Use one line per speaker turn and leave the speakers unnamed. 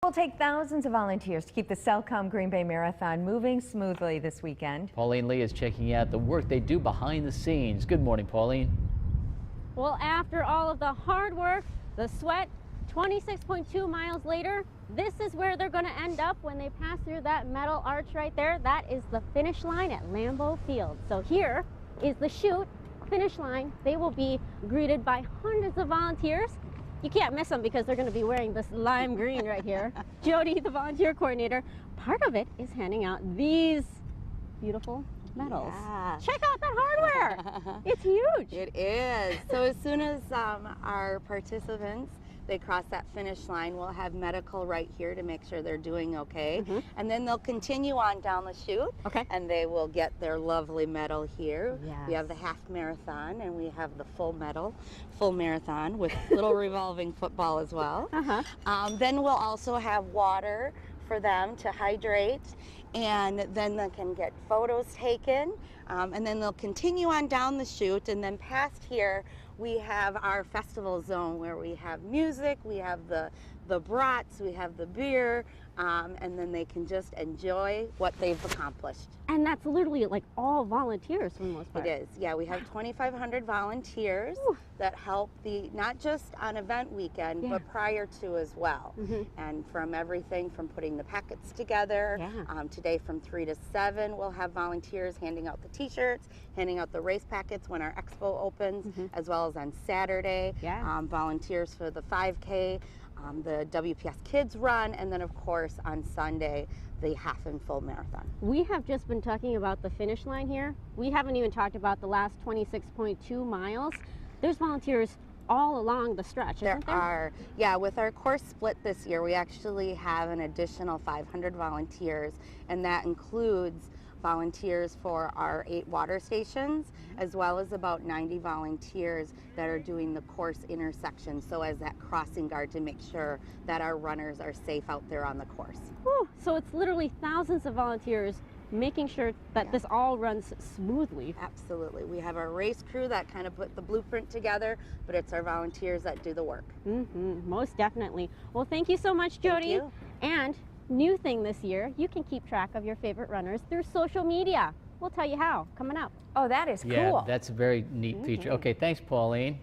It'll take thousands of volunteers to keep the Cellcom Green Bay Marathon moving smoothly this weekend.
Pauline Lee is checking out the work they do behind the scenes. Good morning, Pauline.
Well, after all of the hard work, the sweat, 26.2 miles later, this is where they're going to end up when they pass through that metal arch right there. That is the finish line at Lambeau Field. So here is the chute finish line. They will be greeted by hundreds of volunteers. You can't miss them because they're going to be wearing this lime green right here. Jody, the volunteer coordinator, part of it is handing out these beautiful medals.
Yeah.
Check out that hardware. It's huge.
It is. So as soon as our participants, they cross that finish line, we'll have medical right here to make sure they're doing okay. And then they'll continue on down the chute.
Okay.
And they will get their lovely medal here.
Yes.
We have the half marathon and we have the full marathon with little revolving football as well. Then we'll also have water for them to hydrate, and then they can get photos taken, and then they'll continue on down the chute, and then past here we have our festival zone where we have music, we have the brats, we have the beer, and then they can just enjoy what they've accomplished.
And that's literally like all volunteers for the most part.
It is, yeah. We have 2,500 volunteers that help not just on event weekend, but prior to as well. And from everything from putting the packets together, today from 3 to 7, we'll have volunteers handing out the t-shirts, handing out the race packets when our expo opens, as well as on Saturday, volunteers for the 5K, the WPS Kids Run, and then of course on Sunday, the half and full marathon.
We have just been talking about the finish line here. We haven't even talked about the last 26.2 miles. There's volunteers all along the stretch, isn't there?
Are, yeah, with our course split this year, we actually have an additional 500 volunteers, and that includes volunteers for our 8 water stations, as well as about 90 volunteers that are doing the course intersection, so as that crossing guard to make sure that our runners are safe out there on the course.
Whew. So it's literally thousands of volunteers making sure that this all runs smoothly.
Absolutely. We have our race crew that kind of put the blueprint together, but it's our volunteers that do the work.
Most definitely. Well, thank you so much, Jody.
Thank you.
And new thing this year, you can keep track of your favorite runners through social media. We'll tell you how coming up.
Oh, that is cool.
Yeah, that's a very neat feature. Okay, thanks, Pauline.